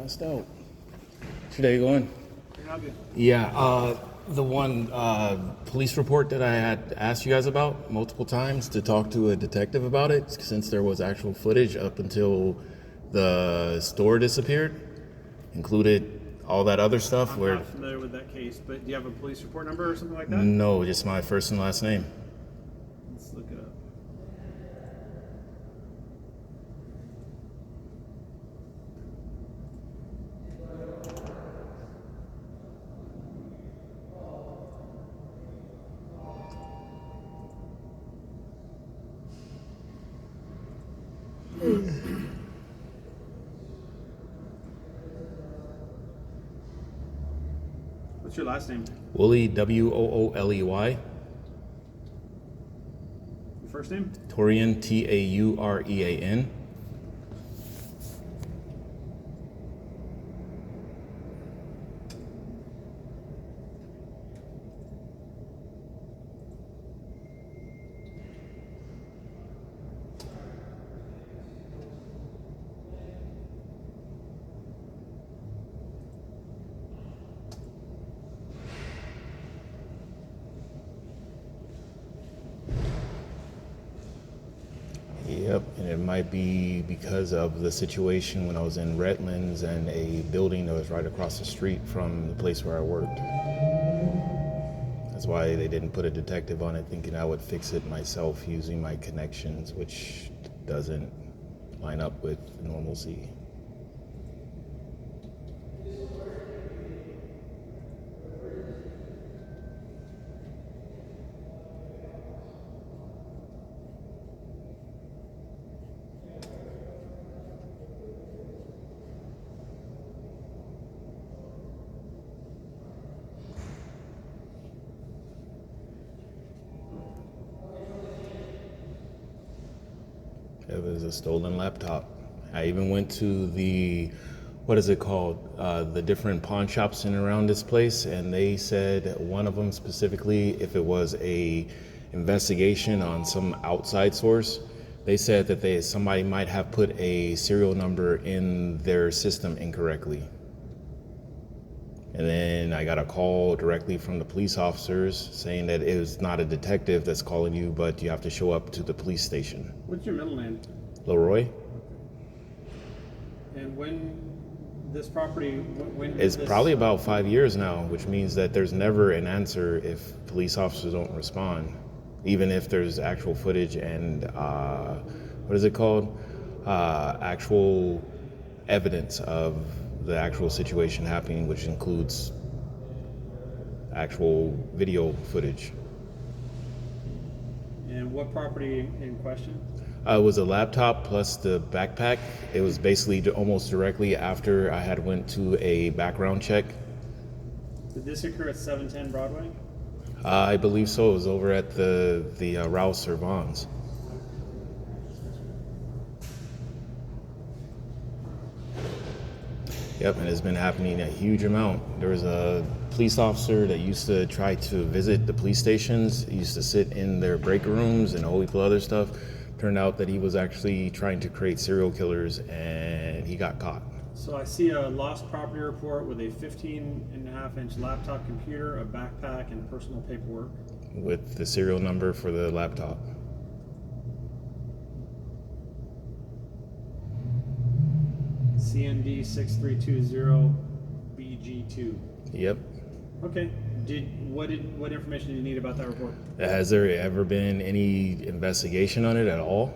passed out. How's your day going? Yeah, the one police report that I had asked you guys about multiple times to talk to a detective about it, since there was actual footage up until the store disappeared, included all that other stuff. I'm not familiar with that case, but do you have a police report number or something like that? No, just my first and last name. Let's look it up. What's your last name? Woolley, Wooley. Your first name? Taurian, Taurean. Yep, and it might be because of the situation when I was in Redlands and a building that was right across the street from the place where I worked. That's why they didn't put a detective on it, thinking I would fix it myself using my connections, which doesn't line up with normalcy. It was a stolen laptop. I even went to the, what is it called? The different pawn shops in and around this place, and they said one of them specifically, if it was a investigation on some outside source, they said that somebody might have put a serial number in their system incorrectly. And then I got a call directly from the police officers saying that it was not a detective that's calling you, but you have to show up to the police station. What's your middle name? Leroy? And when this property, when It's this... probably about 5 years now, which means that there's never an answer if police officers don't respond, even if there's actual footage and, what is it called? Actual evidence of the actual situation happening, which includes actual video footage. And what property in question? It was a laptop plus the backpack. It was basically almost directly after I had went to a background check. Did this occur at 710 Broadway? I believe so. It was over at the Rouse or Vons. Yep, and it's been happening a huge amount. There was a police officer that used to try to visit the police stations. He used to sit in their break rooms and a whole heap of other stuff. Turned out that he was actually trying to create serial killers, and he got caught. So I see a lost property report with a 15.5-inch laptop computer, a backpack, and personal paperwork. With the serial number for the laptop. CND 6320 BG2. Yep. Okay. What information do you need about that report? Has there ever been any investigation on it at all?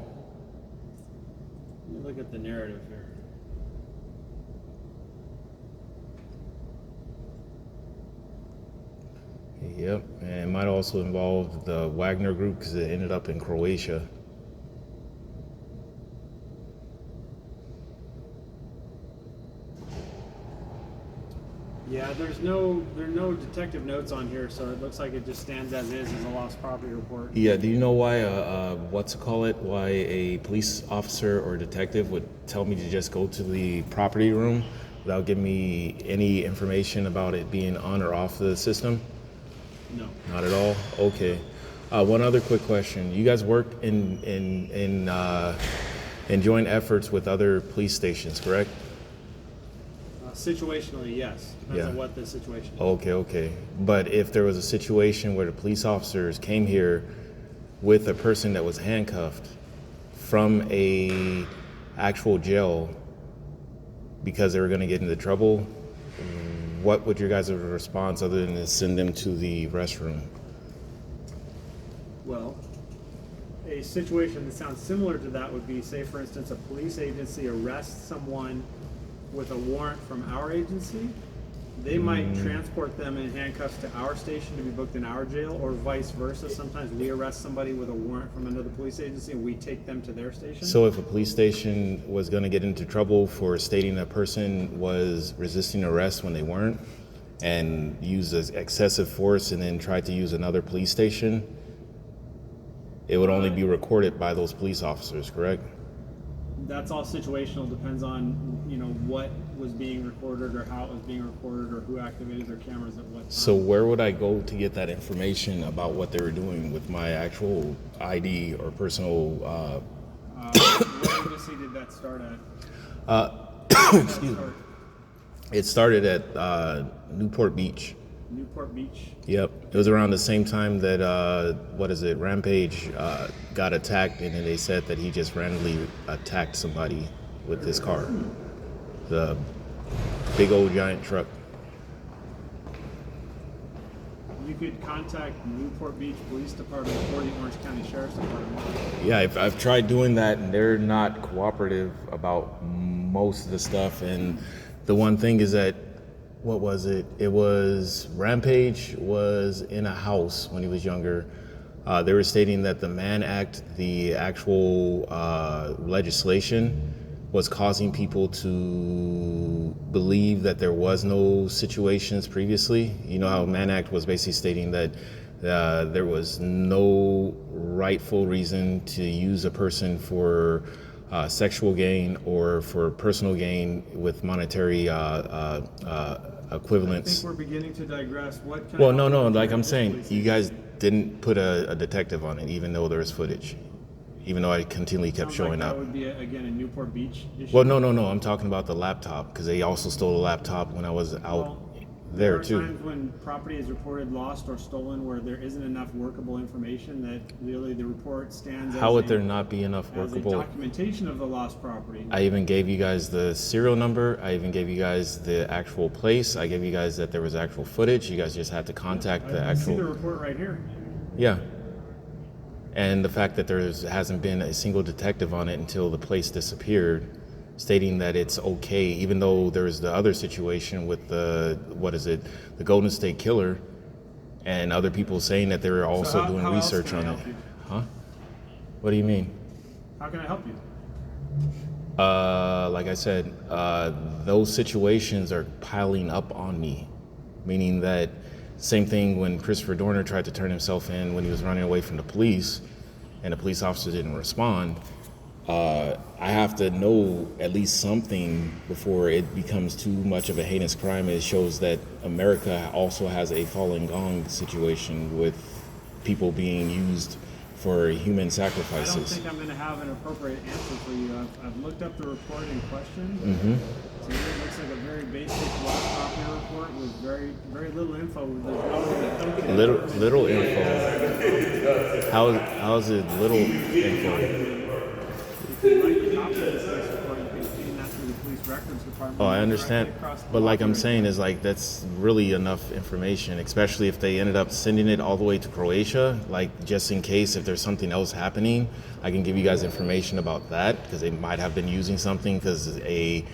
Let me look at the narrative here. Yep, and it might also involve the Wagner group because it ended up in Croatia. Yeah, there are no detective notes on here, so it looks like it just stands as is as a lost property report. Yeah, do you know why, why a police officer or detective would tell me to just go to the property room without giving me any information about it being on or off the system? No. Not at all? Okay. One other quick question. You guys work in joint efforts with other police stations, correct? Situationally, yes. Depends Yeah. on what the situation is. Okay. But if there was a situation where the police officers came here with a person that was handcuffed from a actual jail because they were going to get into trouble, what would your guys' response other than to send them to the restroom? Well, a situation that sounds similar to that would be, say, for instance, a police agency arrests someone with a warrant from our agency. They might transport them in handcuffs to our station to be booked in our jail, or vice versa. Sometimes we arrest somebody with a warrant from another police agency and we take them to their station. So if a police station was going to get into trouble for stating a person was resisting arrest when they weren't, and used as excessive force and then tried to use another police station, it would only be recorded by those police officers, correct? That's all situational. Depends on, you know, what was being recorded or how it was being recorded or who activated their cameras at what time. So where would I go to get that information about what they were doing with my actual ID or personal? What agency did that start at? Excuse me. It started at Newport Beach. Newport Beach. Yep, it was around the same time that Rampage got attacked, and then they said that he just randomly attacked somebody with his car, the big old giant truck. You could contact Newport Beach Police Department or the Orange County Sheriff's Department. Yeah, I've tried doing that, and they're not cooperative about most of the stuff. And the one thing is that, what was it? It was Rampage was in a house when he was younger. They were stating that the Mann Act, the actual legislation, was causing people to believe that there was no situations previously. You know how Mann Act was basically stating that there was no rightful reason to use a person for sexual gain or for personal gain with monetary equivalents. I think we're beginning to digress. What kind Well, of no, like I'm saying, you guys didn't put a detective on it, even though there was footage, even though I continually kept sounds showing like up. that would be again a Newport Beach issue. Well, no, I'm talking about the laptop, because they also stole a laptop when I was out Well, there are too. times when property is reported lost or stolen where there isn't enough workable information that really the report stands How as would a, there not be enough as a workable? documentation of the lost property. I even gave you guys the serial number. I even gave you guys the actual place. I gave you guys that there was actual footage. You guys just had to contact the I see the actual. report right here. Yeah. And the fact that hasn't been a single detective on it until the place disappeared, stating that it's okay, even though there's the other situation with the Golden State Killer, and other people saying that they were also doing how else research can I on it. help you? Huh? What do you mean? How can I help you? Like I said, those situations are piling up on me, meaning that same thing when Christopher Dorner tried to turn himself in when he was running away from the police and the police officer didn't respond. I have to know at least something before it becomes too much of a heinous crime. It shows that America also has a falun gong situation with people being used for human I don't sacrifices. think I'm going to have an appropriate answer for you. I've looked up the report in question. Mm-hmm. To me, it looks like a very basic lost property report with very little info. There's no Little info. How is it little info? If you'd like a copy of this police report, you can obtain that through the police records department. Oh, I understand. Directly across the But like I'm library. saying is like that's really enough information, especially if they ended up sending it all the way to Croatia, like just in case if there's something else happening, I can give you guys information about that because they might have been using something because a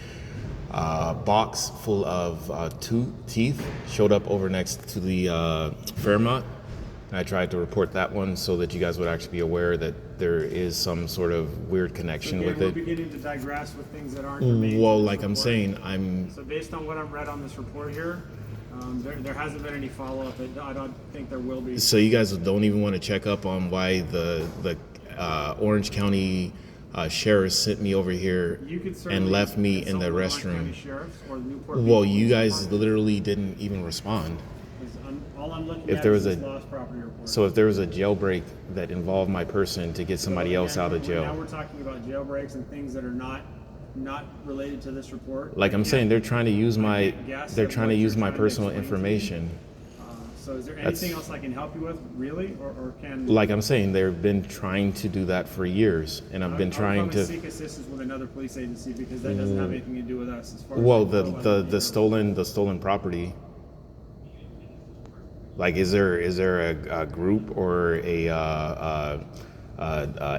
box full of teeth showed up over next to the Fairmont. I tried to report that one so that you guys would actually be aware that there is some sort of weird connection Again, with we're it. beginning to digress with things that aren't germane Well, to this like I'm report. saying, I'm So based on what I've read on this report here, there hasn't been any follow-up. I don't think there will be. So you guys don't even want to check up on why the Orange County sheriff sent me over here You could certainly and left me in consult the with Orange restroom. County Sheriff's or the Newport Well, Beach you Police guys Department, literally didn't even respond. 'cause all I'm looking If at there is was this a- lost property report. So if there was a jailbreak that involved my person to get somebody else Again, out of Now jail, we're talking about jailbreaks and things that are not not related to this report. Like I'm saying, they're trying to use my guess they're at trying what to you're use my trying to personal explain to me. information. So is there That's- anything else I can help you with, really, or can Like I'm saying, they've been trying to do that for years, and I've been I'll trying come and to. seek assistance with another police agency because that doesn't have anything to do with us as far Well, as I can go. the stolen property. Like, is there a group or a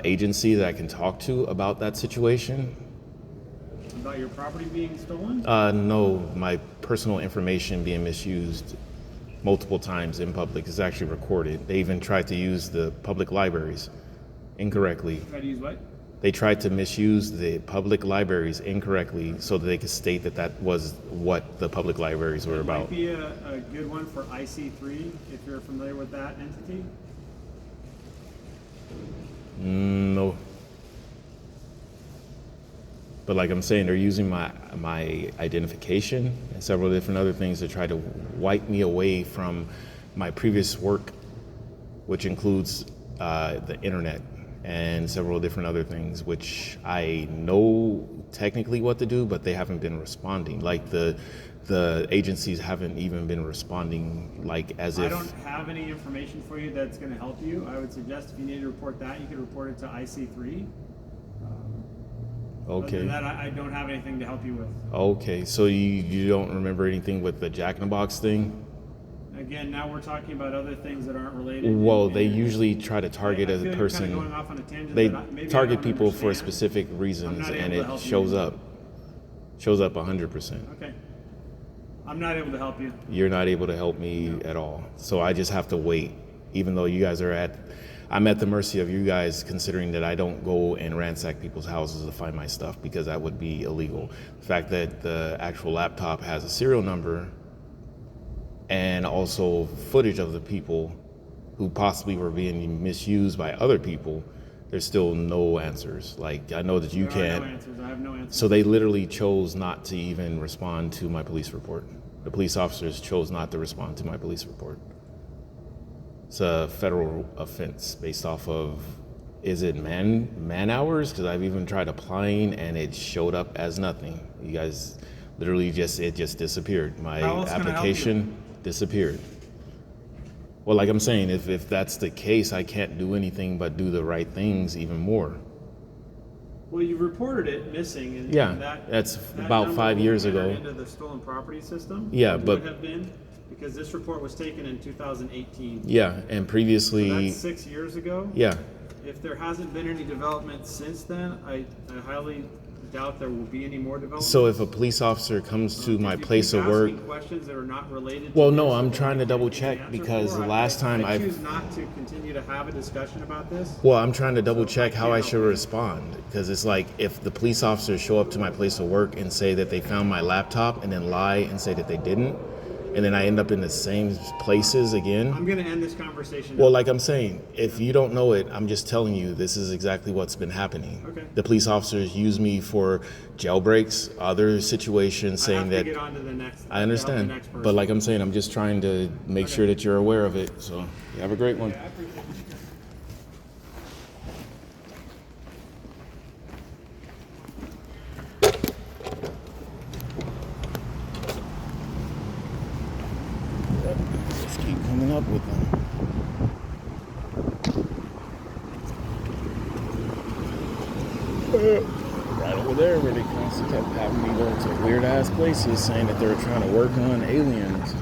agency that I can talk to about that situation? About your property being stolen? No, my personal information being misused multiple times in public is actually recorded. They even tried to use the public libraries incorrectly. Try to use what? They tried to misuse the public libraries incorrectly so that they could state that that was what the public libraries were about. Might be a good one for IC3 if you're familiar with that entity. No. But like I'm saying, they're using my identification and several different other things to try to wipe me away from my previous work, which includes the internet and several different other things, which I know technically what to do, but they haven't been responding. Like the agencies haven't even been responding, like as I if. don't have any information for you that's going to help you. I would suggest if you need to report that, you could report it to IC3. Other Okay. than that, I don't have anything to help you with. Okay. So you don't remember anything with the Jack in the Box thing? Again, now we're talking about other things that aren't related. Well, they usually try to target I a feel you're person. kind of going off on a tangent They that maybe I target don't people for understand. specific reasons, not and able to it help you shows anymore. up. Shows up 100%. Okay. I'm not able to help you. You're not able to help me at all. So I just have to wait, even though you guys I'm at the mercy of you guys, considering that I don't go and ransack people's houses to find my stuff because that would be illegal. The fact that the actual laptop has a serial number and also footage of the people who possibly were being misused by other people, there's still no answers. Like, I know that you There are can't. no answers. I have no answers. So they literally chose not to even respond to my police report. The police officers chose not to respond to my police report. It's a federal offense based off of, is it man hours? Because I've even tried applying and it showed up as nothing. You guys literally it just disappeared. My How else can I help you? application disappeared. Well, like I'm saying, if that's the case, I can't do anything but do the right things even more. Well, you reported it missing, and Yeah, that, that's that about number 5 will years enter ago. into the stolen property system. Yeah, It but- would have been because this report was taken in 2018. Yeah, and So previously, that's 6 years ago. yeah. If there hasn't been any development since then, I highly doubt there will be any more development. So if a police officer comes to my If you place keep of work, asking questions that are not related. Well, to no, this, I'm that trying to I can't double give you check an answer because for, the last time I I've- choose not to continue to have a discussion about this. well, I'm trying to double check how I can't should help you. respond because it's like if the police officers show up to my place of work and say that they found my laptop and then lie and say that they didn't, and then I end up in the same places again. I'm going to end this conversation. Well, like I'm saying, if you don't know it, I'm just telling you this is exactly what's been happening. Okay. The police officers use me for jailbreaks, other situations, I saying have that to get on to the next. I the understand, next person. but like I'm saying, I'm just trying to make sure that you're aware of it. So you have a great one. I appreciate it. Just keep coming up with them. Right over there, where they constantly kept having me go to weird ass places, saying that they were trying to work on aliens.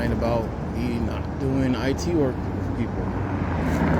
lying about he not doing IT work with people.